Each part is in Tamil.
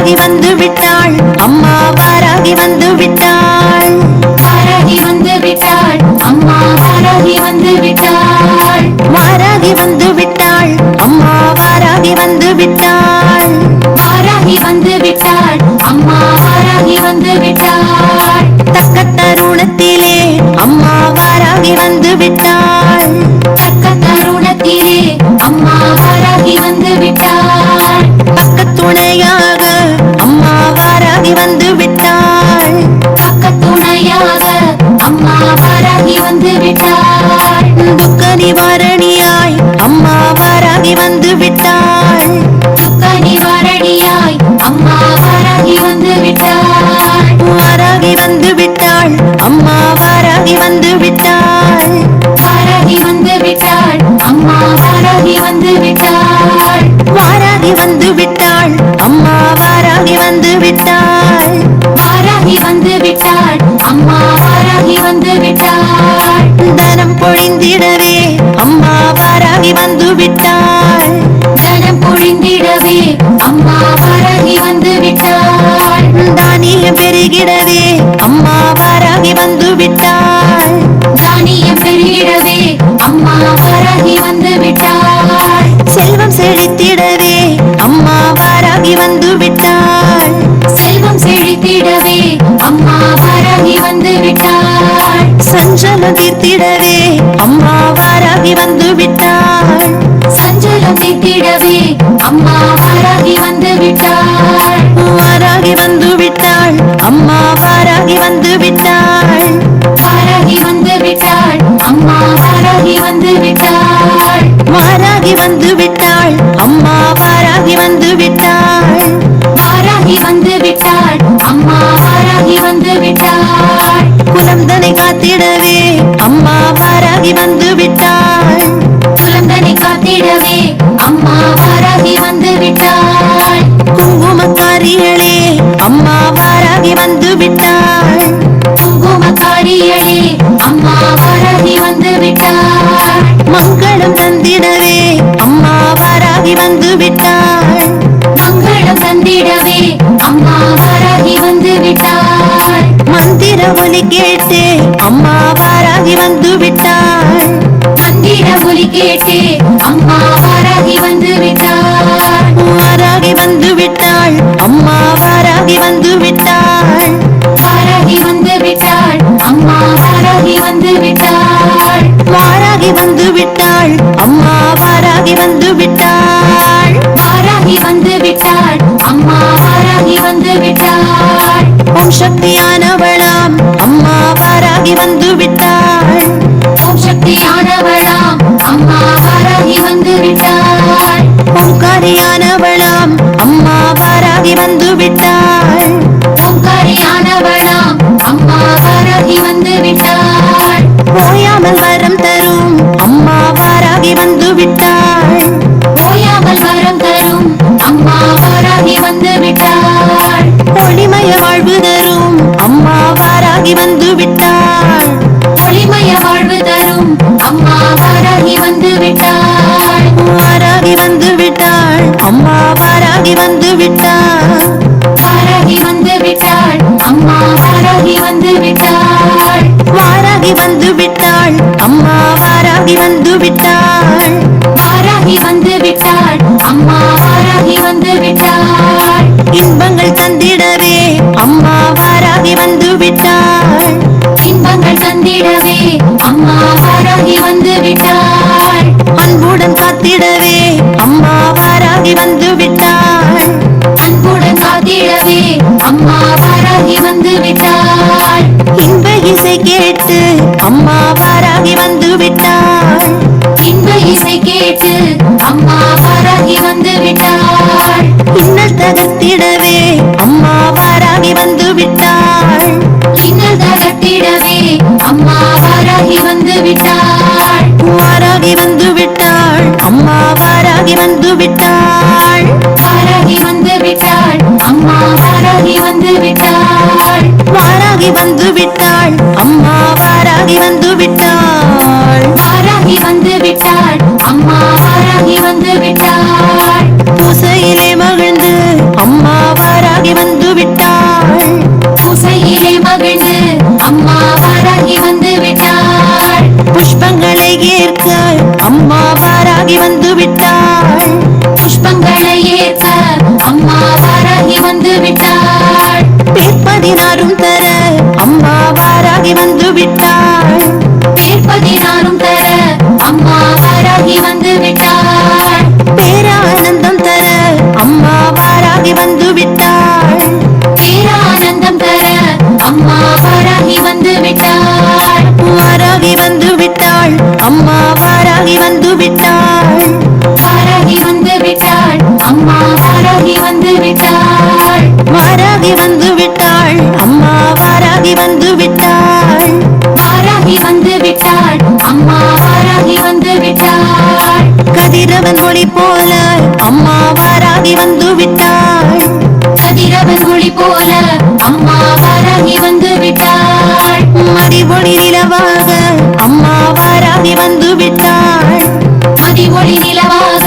வாராகி வந்து விட்டாள் அம்மா வாராகி வந்து விட்டாள் வாராகி வந்து விட்டாள் அம்மா வாராகி வந்து விட்டாள் வாராகி வந்து விட்டாள் அம்மா வாராகி வந்து விட்டாள் வாராகி வந்து விட்டாள் அம்மா வாராகி வந்து விட்டாள் தக்க தருணத்திலே அம்மா வாராகி வந்து விட்டாள் தக்க தருணத்திலே அம்மா வாராகி வந்து விட்டாள் பக்க துணையாக அம்மா வாராகி வந்து விட்டாள் பக்க துணையாக அம்மா வாராகி வந்து விட்டாள் துக்க நிவாரணியாய் அம்மா வாராகி வந்து விட்டாள் துக்க நிவாரணியாய் அம்மா வாராகி வந்து விட்டாள் வாராகி வந்து விட்டாள் அம்மா வாராகி வந்து விட்டாள் வாராகி வந்து விட்டாள் அம்மா வாராகி வந்து விட்டாள் வாராகி வந்து விட்டாள் அம்மா வாராகி வந்து விட்டாள் வாராகி வந்து விட்டாள் அம்மா வாராகி வந்து விட்டாள் தனம் பொழிந்திடவே அம்மா வாராகி வந்து விட்டாள் தனம் பொழிந்திடவே அம்மா வாராகி வந்து விட்டாள் தானியம் பெருகிடவே அம்மா வாராகி வந்து விட்டாள் தானியம் பெருகிடவே அம்மா வாராகி வந்து விட்டாள் செல்வம் செழித்திடவே அம்மா வாராகி வந்து விட்டாள் செல்வம் செழித்திடவே அம்மா வாராகி வந்து விட்டாள் சஞ்சலம் தீர்த்திடவே அம்மா வாராகி வந்து விட்டாள் சஞ்சலம் தீர்த்திடவே அம்மா வாராகி வந்து விட்டாள் வாராகி வந்து விட்டாள் அம்மா வாராகி வந்து விட்டாள் வாராகி வந்து விட்டாள் அம்மா வாராகி வந்து விட்டாள் வாராகி வந்து விட்டாள் அம்மா வாராகி வந்து விட்டாள் வாராகி வந்து விட்டாள் அம்மா வாராகி வந்து விட்டாள் குலம் தனை காத்திடவே அம்மா வாராகி வந்து விட்டாள் குழந்தனை காத்திடவே அம்மா வாராகி வந்து விட்டாள் குங்குமக்காரிகளே அம்மா வாராகி வந்து விட்டாள் குங்குமக்காரிகளே அம்மா வாராகி வந்து விட்டாள் மங்களம் தந்திடவே அம்மா வாராகி வந்து விட்டாள் மங்களம் தந்திடவே அம்மா வாராகி வந்து விட்டாள் மந்திர ஒலி கேட்டு அம்மா வாராகி வந்து விட்டாள் மந்திர ஒலி கேட்டு அம்மா வாராகி வந்து விட்டாள் வாராகி வந்து விட்டாள் அம்மா வாராகி வந்து விட்டாள் வாராகி வந்து விட்டாள் அம்மா வாராகி வந்து விட்டாள் வாராகி வந்து விட்டாள் அம்மா வாராகி வந்து விட்டாள் வாராகி வந்து விட்டாள் அம்மா வாராகி வந்து விட்டாள் ஓம் சக்தியானவளாம் அம்மா வாராகி வந்து விட்டாள் ஓம் சக்தியானவளாம் அம்மா வாராகி வந்து விட்டாள் ஓம்காரியானவளாம் அம்மா வாராகி வந்து விட்டாள் ஓம்காரியானவளாம் அம்மா வாராகி வந்து விட்டாள் ஓயாமல் வரம் தரும் அம்மா வாராகி வந்து விட்டாள் ஓயாமல் வரம் தரும் அம்மா வாராகி வந்து விட்டாள் ஒளிமய வாழ்வு தரும் அம்மா வாராகி வந்து விட்டாள் ஒளிமய வாழ்வு தரும் அம்மா வாராகி வந்து விட்டாள் வாராகி வந்து விட்டாள் அம்மா வாராகி வந்து விட்டாள் வாராகி வந்து விட்டாள் அம்மா வாராகி வந்து விட்டாள் வாராகி வந்து விட்டாள் அம்மா வாராகி வந்து விட்டாள் வாராகி வந்து விட்டாள் அம்மா வாராகி வந்து விட்டாள் இன்பங்கள் தந்திடவே அம்மா வாராகி வந்து விட்டாள் இன்பங்கள் தந்திடவே அம்மா வாராகி வந்து விட்டாள் அன்புடன் காத்திடவே அம்மா வாராகி வந்து விட்டாள் அன்புடன் காத்திடவே அம்மா வாராகி வந்து விட்டாள் இன்ப இசை கேட்டு அம்மா வாராகி வந்து விட்டாள் இன்ப இசை கேட்டு அம்மா வாராகி வந்து விட்டாள் இன்னல் தகர்த்திடவே அம்மா வாராகி வந்து விட்டாள் இன்னல் தகர்த்திடவே அம்மா வாராகி வந்து விட்டாள் வாராகி வந்து விட்டாள் அம்மா வாராகி வந்து விட்டாள் வாராகி வந்து விட்டாள் அம்மா வாராகி வந்து விட்டாள் வாராகி வந்து விட்டாள் அம்மா வாராகி வந்து விட்டாள் வாராகி வந்து விட்டாள் அம்மா வாராகி வந்து விட்டாள் பூசையிலே மகிழ்ந்து அம்மா வாராகி நானும் தர அம்மா வாராகி வந்து விட்டாள். பேர் 16 தர அம்மா வாராகி வந்து விட்டாள். பேரானந்தம் தர அம்மா வாராகி வந்து விட்டாள். பேரானந்தம் தர அம்மா வாராகி வந்து விட்டாள். வாராகி வந்து விட்டாள் அம்மா வாராகி வந்து விட்டாள். வாராகி வந்து விட்டாள் அம்மா வாராகி வந்து விட்டாள். வாராகி வந்து விட்டாள் அம்மா வாராகி வந்து விட்டாள். வாராகி வந்து விட்டாள் அம்மா வாராகி வந்து விட்டாள். கதிரவன் ஒளி போல அம்மா வாராகி வந்து விட்டாள். கதிரவன் ஒளி போல அம்மா வாராகி வந்து விட்டாள். மதி ஒளி நிலவாக அம்மா வாராகி வந்து விட்டாள். மதி ஒளி நிலவாக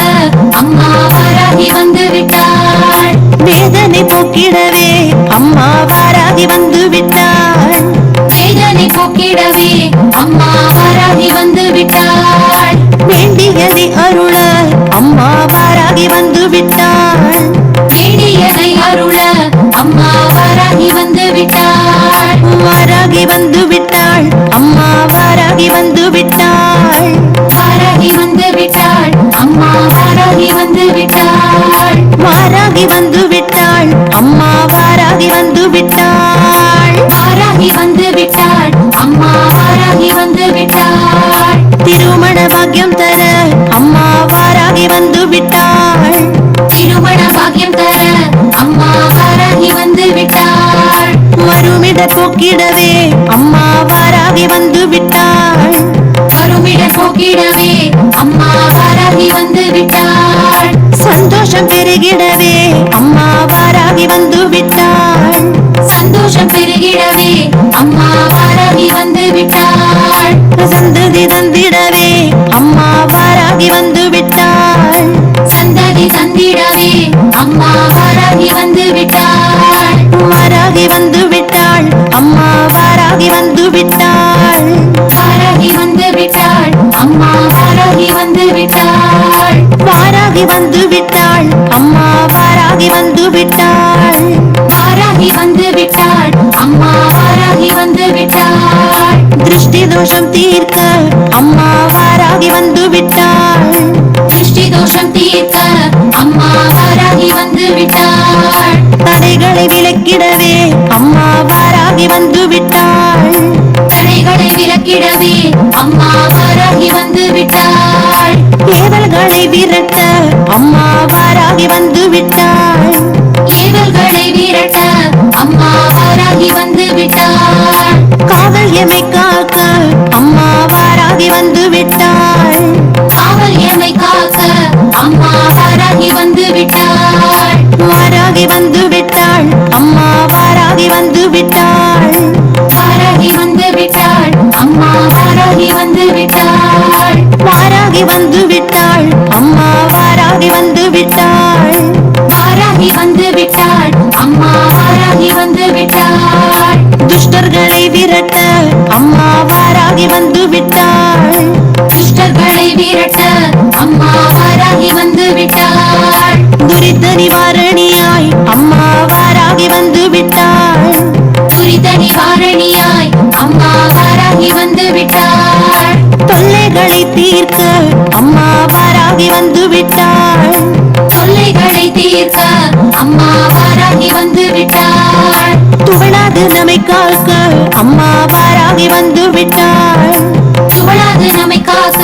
அம்மா வாராகி வந்து விட்டாள். வேதனை போக்கிடவே அம்மா வாராகி வந்து விட்டாள். வேதனை போக்கிடவே அம்மா வாராகி வந்து விட்டாள். வேண்டியதை அருள அம்மா வாராகி வந்து விட்டாள். வேண்டியதை அருள அம்மா வாராகி வந்து விட்டாள். வாராகி வந்து விட்டாள் அம்மா வாராகி வந்து விட்டாள். வாராகி வந்து விட்டாள் அம்மா வாராகி வந்து விட்டாள். வாராகி வந்து விட்டாள் அம்மா வாராகி வந்து விட்டாள். வாராகி வந்து விட்டாள் அம்மா வாராகி வந்து விட்டாள். திருமண பாக்கியம் தர அம்மா வாராகி வந்து விட்டாள். திருமண பாக்கியம் தர அம்மா வாராகி வந்து விட்டாள். மறுமிட போக்கிடவே அம்மா வாராகி வந்து விட்டாள். வருமிட போக்கிடவே அம்மா வாராகி வந்து விட்டாள். சந்தோஷம் பெருகிடவே அம்மா வாராகி வந்து விட்டாள். சந்தோஷம் பெருகிடவே அம்மா வாராகி வந்து விட்டாள். சந்ததி தந்திடவே அம்மா வாராகி வந்து விட்டாள். சந்ததி தந்திடவே அம்மா வாராகி வந்து விட்டாள். வாராகி வந்து விட்டாள் அம்மா வாராகி வந்து விட்டாள். வாராகி வந்து விட்டாள் அம்மா வாராகி வந்து விட்டாள். வாராகி வந்து விட்டாள் அம்மா வாராகி வந்து விட்டாள். வாராகி வந்து விட்டாள் அம்மா வாராகி வந்து விட்டாள். திருஷ்டி தோஷம் தீர்க்க அம்மா வாராகி வந்து விட்டாள். திருஷ்டி தோஷம் தீர்க்க அம்மா வாராகி வந்து விட்டாள். தடைகளை விலக்கிடவே அம்மா வாராகி வந்து விட்டாள். தடைகளை விலக்கிடவே அம்மா வாராகி வந்து விட்டாள். ஏவல்களை விரட்ட அம்மா வாராகி வந்து விட்டாள். ஏவல்களை விரட்ட அம்மா வாராகி வந்து விட்டாள். காவல் எமை காக்க அம்மா வாராகி வந்து விட்டாள். காவல் எமை காக்க அம்மா வாராகி வந்து விட்டாள். வாராகி வந்து விட்டாள் அம்மா வாராகி வந்து விட்டாள். வாராகி வந்து விட்டாள் அம்மா வாராகி வந்து விட்டாள். வாராகி வந்து விட்டாள் அம்மா வாராகி வந்து விட்டாள். வாராகி வந்து விட்டாள் அம்மா வாராகி வந்து விட்டாள். துஷ்டர்களை விரட்ட அம்மா வாராகி வந்து விட்டாள். துஷ்டர்களை விரட்ட அம்மா வாராகி வந்து விட்டாள். துரித நிவாரணியாய் அம்மா வாராகி வந்து விட்டாள். துரித நிவாரணியாய் அம்மா வாராகி வந்து விட்டாள். தொல்லைகளை தீர்க்க அம்மா வாராகி வந்து விட்டாள். தொல்லைகளை தீர்க்க அம்மா வாராகி வந்து விட்டாள். துவளாது நம்மை காக்க அம்மா வாராகி வந்து விட்டாள். துவளாது நம்மை காக்க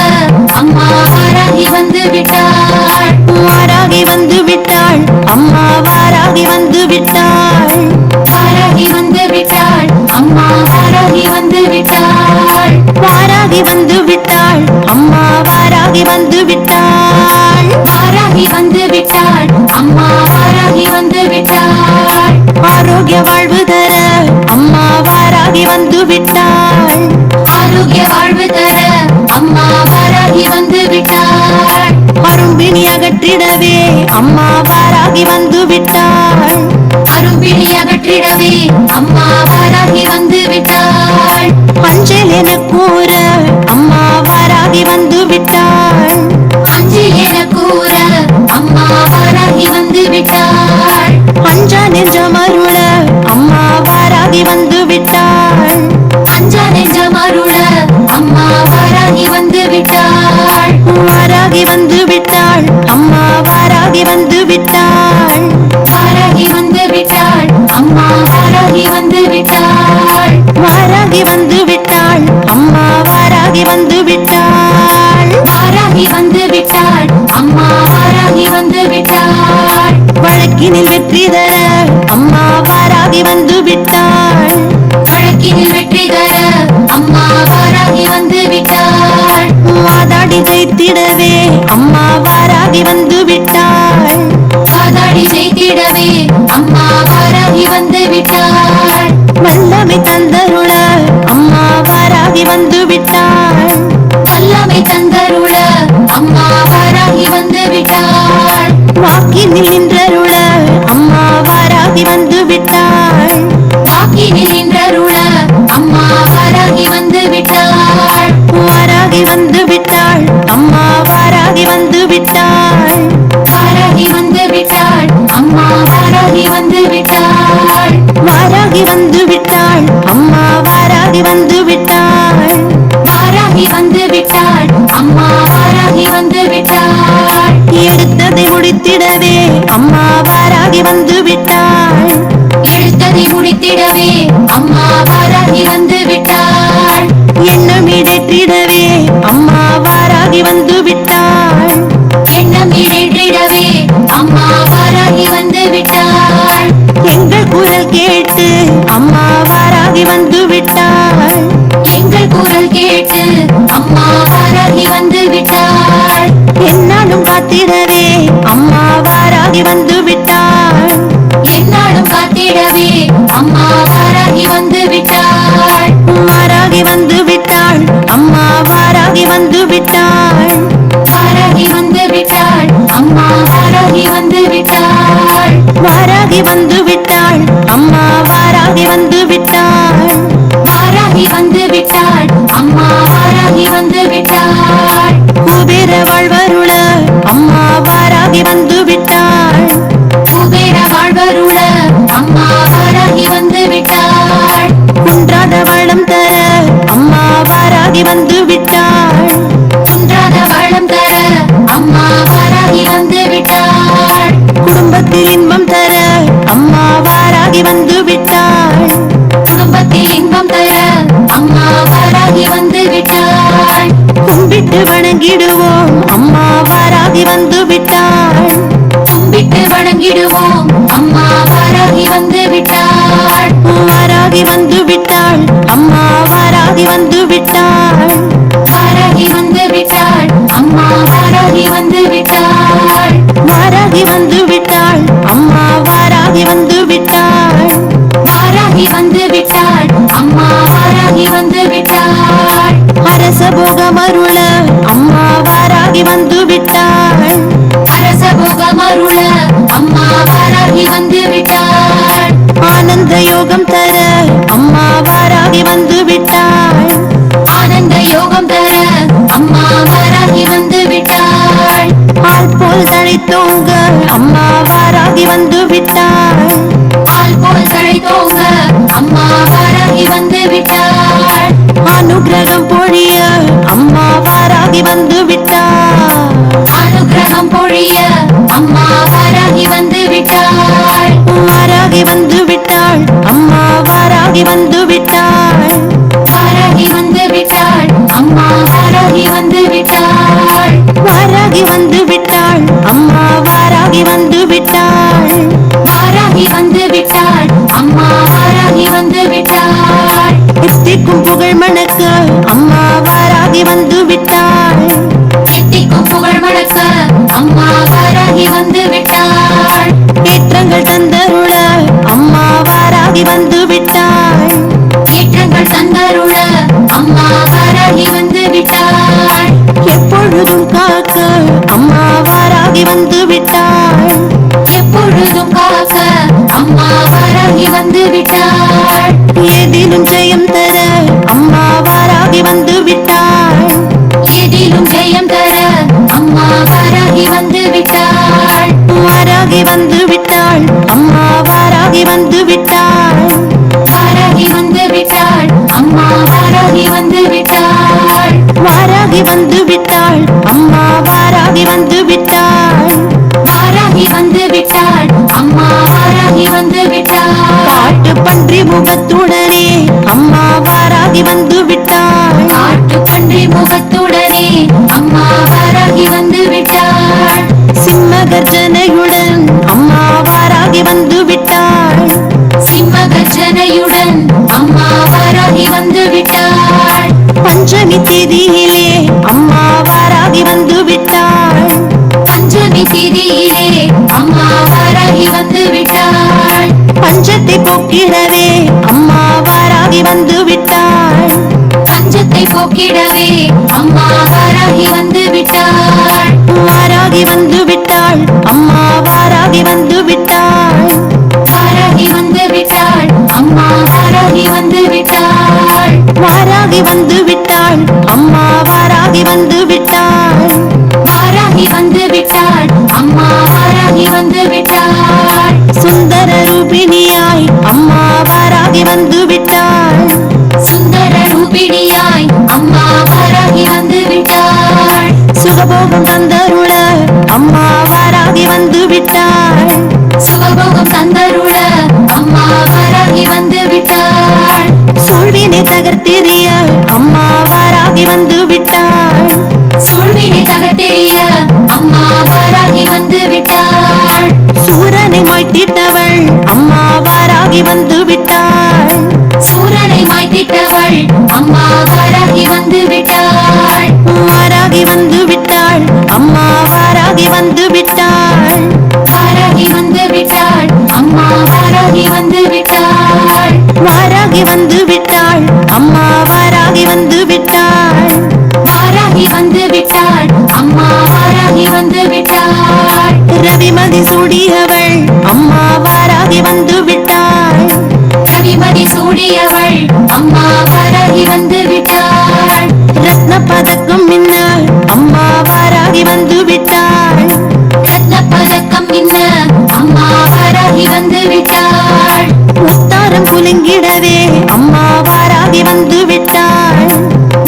அம்மா வாராகி வந்து விட்டாள். வாராகி வந்து விட்டாள் அம்மா வாராகி வந்து விட்டாள். வாராகி வந்து விட்டாள் அம்மா வாராகி வந்து விட்டாள். வாராகி வந்து விட்டாள் அம்மா வாராகி வந்து விட்டாள். வாராகி வந்து விட்டாள் அம்மா வாராகி வந்து விட்டாள். ஆரோக்கிய வாழ்வு தர அம்மா வாராகி வந்து விட்டாள். ஆரோக்கிய வாழ்வு தர அம்மா வாராகி வந்து விட்டாள். அரும்பிணி அகற்றிடவே அம்மா வாராகி வந்து விட்டாள். அரும்பிணி அகற்றிடவே அம்மா வாராகி வந்து விட்டாள். அஞ்சல் என கூற அம்மா வாராகி வந்து விட்டாள். அஞ்சு என கூற அம்மா வாராகி வந்து விட்டாள். அஞ்சா நெஞ்சம் அருள அம்மா வாராகி வந்து வந்து விட்டாள் அம்மா வாராகி வந்து விட்டாள் வாராகி வந்து விட்டாள் அம்மா வாராகி வந்து விட்டாள் வழக்கினில் வெற்றி தர அம்மா வாராகி வந்து விட்டாள் வழக்கினில் வெற்றி தர அம்மா வாராகி வந்து விட்டாள் வாதாடி ஜெயித்திடவே அம்மா வாராகி வந்து விட்டாள் வாதாடி ஜெயித்திடவே அம்மா வாராகி வந்து விட்டாள் வல்லமை தந்தருள அம்மா வாராகி வந்து விட்டாள் வல்லமை தந்தருள அம்மா வாராகி வந்து விட்டாள் வாக்கினில் நின்றருள அம்மா வாராகி வந்து விட்டாள் வாக்கினில் நின்றருள அம்மா வாராகி வந்து விட்டாள் வாராகி வந்து விட்டாள் அம்மா வாராகி வந்து விட்டாள் வாராகி வந்து விட்டாள் அம்மா வாராகி வந்து விட்டாள் வாராகி வந்து விட்டாள் அம்மா வாராகி வந்து விட்டாள் வாராகி வந்து விட்டாள் அம்மா வாராகி வந்து விட்டாள் எடுத்ததை முடித்திடவே அம்மா வாராகி வந்து விட்டாள் எடுத்ததை முடித்திடவே அம்மா வாராகி வந்து விட்டாள் எண்ணம் இடற்றிடவே அம்மா வாராகி வந்து விட்டாள் எண்ணம் ஈடேற்றிடவே அம்மா வாராகி வந்து விட்டாள் எங்கள் குரல் கேட்டு அம்மா வாராகி வந்து விட்டாள் எங்கள் குரல் கேட்டு அம்மா வாராகி வந்து விட்டாள் என்னாலும் காத்திடவே அம்மா வாராகி வந்து விட்டாள் என்னாலும் காத்திடவே அம்மா வாராகி வந்து விட்டாள் வாராகி வந்து விட்டாள் அம்மா வாராகி வந்து விட்டாள் வாராகி வந்து விட்டாள் அம்மா வாராகி வந்து விட்டாள் வாராகி வந்து விட்டாள் அம்மா வாராகி வந்து விட்டாள் வாராகி வந்து விட்டாள் அம்மா வாராகி வந்து விட்டாள் குபேர வாழ்வருள அம்மா வாராகி வந்து விட்டாள் குபேர வாழ்வருள அம்மா வாராகி வந்து விட்டாள் குன்றாத வளம் தர அம்மா வாராகி வந்து விட்டாள் குன்றாத வளம் தர அம்மா வாராகி வந்து விட்டாள் குடும்பத்தில் இன்பம் தர அம்மா வாராகி வந்து விட்டாள் குடும்பத்தில் இன்பம் தர அம்மா வாராகி வந்து விட்டாள் கும்பிட்டு வணங்கிடுவோம் அம்மா வாராகி வந்து விட்டாள் கும்பிட்டு வணங்கிடுவோம் அம்மா வாராகி வந்து விட்டாள் வாராகி வந்து விட்டாள் அம்மா வாராகி வந்து விட்டாள் வாராகி வந்து விட்டாள் அம்மா வாராகி வந்து விட்டாள் வாராகி வந்து விட்டாள் அம்மா வாராகி வந்து விட்டாள் வாராகி வந்து விட்டாள் அம்மா வாராகி வந்து விட்டாள் அரச போகமருள அம்மா வாராகி வந்து விட்டாள் அரச போகமருள அம்மா வாராகி வந்து விட்டாள் ஆனந்த யோகம் தர அம்மா வாராகி வந்து விட்டாள் ஆனந்த யோகம் தர அம்மா வாராகி வந்து விட்டாள் ஆள் போல் தழைத்தோங்க அம்மா வாராகி வந்து விட்டாள் ஆள் போல் தழைத்தோங்க அம்மா வாராகி வந்து விட்டாள் அனுகிரகம் பொழிய அம்மா வாராகி வந்து விட்டாள் அனுகிரகம் பொழிய அம்மா வாராகி வந்து விட்டாள் வாராகி வந்து விட்டாள் அம்மா வாராகி வந்து விட்டாள் வாராகி வந்து விட்டாள் அம்மா வாராகி வந்து விட்டாள் வாராகி வந்து விட்டாள் அம்மா வாராகி வந்து விட்டாள் வாராகி வந்து விட்டாள் அம்மா வாராகி வந்து விட்டாள் எத்திக்கும் புகழ் மணக்க அம்மா வாராகி வந்து விட்டாள் எத்திக்கும் புகழ் மணக்க அம்மா வாராகி வந்து விட்டாள் ஏற்றங்கள் தந்தருள அம்மா வாராகி வந்து விட்டாள் ஏற்றங்கள் தந்தருள அம்மா வாராகி வந்து விட்டாள் எப்பொழுதும் காக்க அம்மா வாராகி வந்து விட்டாள் எப்பொழுதும் காக்க அம்மா வாராகி வந்து விட்டாள் ஏதிலும் ஜெயம் தர அம்மா வாராகி வந்து விட்டாள் எதிலும் ஜெயம் தர அம்மா வாராகி வந்து விட்டாள் வாராகி வந்து விட்டாள் அம்மா வாராகி வந்து விட்டாள் வாராகி வந்து விட்டாள் அம்மா வாராகி வந்து விட்டாள் வாராகி வந்து விட்டாள் அம்மா வாராகி வந்து விட்டாள் வாராகி வந்து விட்டாள் அம்மா வாராகி வந்து விட்டாள் காட்டு பன்றி முகத்துடனே அம்மா வாராகி வாராகி வந்து விட்டாள். காட்டுப்பன்றி முகத்துடனே அம்மா வாராகி வந்து விட்டாள். சிம்ம கர்ஜனையுடன் அம்மா வாராகி வந்து விட்டாள். சிம்ம கர்ஜனையுடன் அம்மா வாராகி வந்து விட்டாள். பஞ்சமி திதியிலே அம்மா வாராகி வந்து விட்டாள். பஞ்சமி திதியிலே அம்மா வாராகி வந்து விட்டாள். பஞ்சத்தை போக்கிடவே அம்மா வாராகி வந்து விட்டாள். பஞ்சத்தை போக்கிடவே அம்மா வாராகி வந்து விட்டாள். வாராகி வந்து விட்டாள் அம்மா வாராகி வந்து விட்டாள். வாராகி வந்து விட்டாள் அம்மா வாராகி வந்து விட்டாள். வாராகி வந்து விட்டாள் அம்மா வாராகி வந்து விட்டாள். வாராகி வந்து விட்டாள் அம்மா வாராகி வந்து விட்டாள். சுந்தர ரூபிணியாய் அம்மா வாராகி வந்து விட்டாள். சுந்தர ரூபிணியாய் அம்மா வாராகி வந்து விட்டாள். சுகபோகம் தந்தருள அம்மா வாராகி வந்து விட்டாள். சுகபோகம் தந்தருள அம்மா வாராகி வந்து விட்டாள். சூழ்வினை தகர்த்தெறிய அம்மா வாராகி வந்து விட்டாள். சூழ்வினை தகர்த்தெறிய அம்மா வாராகி வந்து விட்டாள். சூரனை மாய்த்திட்டவள் அம்மா வாராகி வந்து விட்டாள். சூரனை மாய்த்திட்டவள் அம்மா வாராகி வந்து விட்டாள். வாராகி வந்து விட்டாள் அம்மா வாராகி வந்து விட்டாள். வாராகி வந்து விட்டாள் அம்மா வாராகி வந்து விட்டாள். வாராகி வந்து விட்டாள் அம்மா வாராகி வந்து விட்டாள். வாராகி வந்து விட்டாள் அம்மா வாராகி வந்து விட்டாள். ரவிமதி சூடியவள் அம்மா வாராகி வந்து விட்டாள். ரவிமதி சூடியவள் அம்மா வாராகி வந்து விட்டாள். ரத்ன பதக்கம் மின்ன அம்மா வாராகி வந்து விட்டாள். ரத்ன பதக்கம் மின்ன அம்மா வாராகி வந்து விட்டாள். முத்தாரம் குலுங்கிடவே அம்மா வாராகி வந்து விட்டாள்.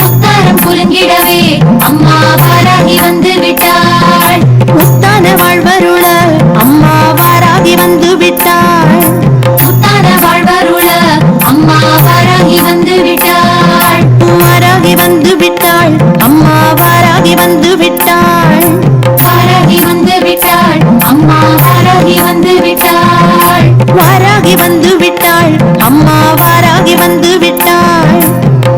முத்தாரம் குலுங்கிடவே அம்மா வாராகி வந்து விட்டாள். முத்தான வாழ்வருள அம்மா வாராகி வந்து விட்டாள். முத்தான வாழ்வருள அம்மா வாராகி வந்து விட்டாள். வாராகி வந்து விட்டாள் அம்மா வாராகி வந்து விட்டாள். வாராகி வந்து விட்டாள் அம்மா வாராகி வந்து விட்டாள். வாராகி வந்து விட்டாள் அம்மா வாராகி வந்து விட்டாள்.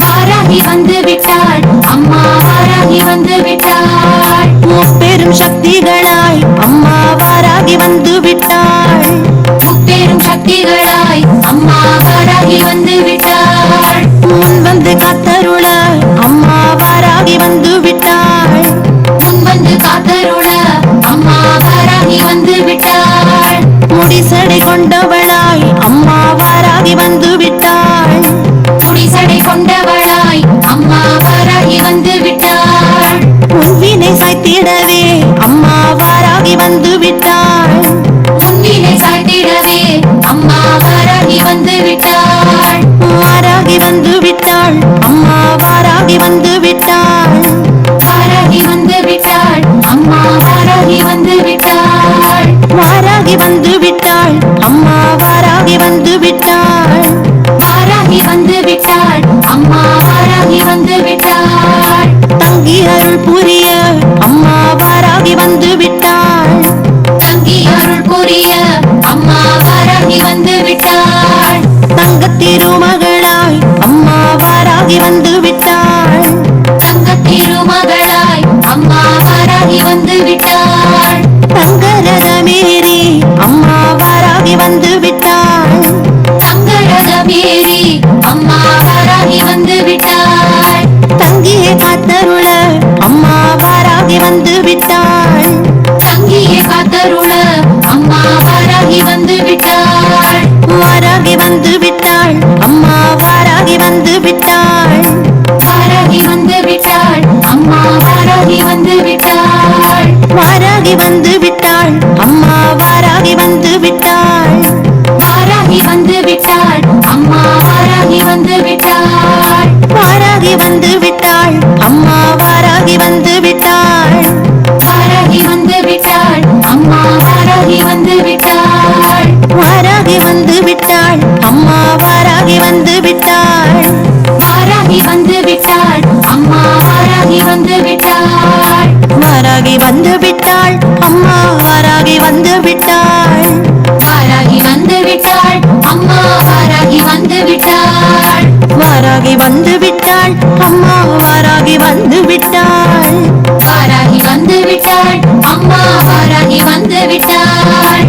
வாராகி வந்து விட்டாள் அம்மா வாராகி வந்து விட்டாள். முப்பெரும் சக்திகளாய் அம்மா வாராகி வந்து விட்டாள். முப்பெரும் சக்திகளாய் அம்மா வாராகி வந்து விட்டாள். முன் வந்து காத்தருள அம்மா வாராகி வந்து விட்டாள். முன் வந்து காத்தருள அம்மா வாராகி வந்து விட்டாள். முடிசடை கொண்டவளாய் அம்மா வாராகி வந்து விட்டாள். குடிசடை கொண்டவளாய் அம்மா வாராகி வந்து விட்டாள். உன்வினை சாய்த்திடவே அம்மா வாராகி வந்து விட்டாள். முன்னிலை சாய்த்திடவே அம்மா வாராகி வந்து விட்டாள். வாராகி வந்து விட்டாள் அம்மா வாராகி வந்து விட்டாள். வாராகி வந்து விட்டாள் அம்மா வாராகி வந்து விட்டாள். வாராகி வந்து விட்டாள் அம்மா வாராகி வந்து விட்டாள். வாராகி வந்து விட்டாள் அம்மா வாராகி வந்து விட்டாள். தங்கி அருள் புரிய அம்மா வாராகி வந்து விட்டாள். தங்கி அருள் புரிய அம்மா வாராகி வந்து விட்டாள். தங்கத் திருமகளாய் அம்மா வாராகி வந்து விட்டாள். தங்கத் திருமகளாய் அம்மா வாராகி வந்து விட்டாள். தங்கரதமேறி அம்மா வாராகி வந்து விட்டாள். தங்கரதமேறி அம்மா வாராகி வந்து விட்டாள். தங்கியே காத்தருள அம்மா வாராகி வந்து விட்டாள். தங்கியே காத்தருள அம்மா வாராகி வந்து விட்டாள். வாராகி வந்து விட்டாள் அம்மா வாராகி வந்து விட்டாள். வாராகி வந்து விட்டாள் அம்மா வாராகி வந்து விட்டாள். வாராகி வந்து விட்டாள் அம்மா வாராகி வந்து விட்டாள். வாராகி வந்து விட்டாள் அம்மா வாராகி வந்து விட்டாள் அம்மா வாராகி வந்து விட்டாள் வாராகி வந்து விட்டாள் அம்மா வாராகி வந்து விட்டாள் வாராகி வந்து விட்டாள் அம்மா வாராகி வந்து விட்டாள் வாராகி வந்து விட்டாள் அம்மா வாராகி வந்து விட்டாள்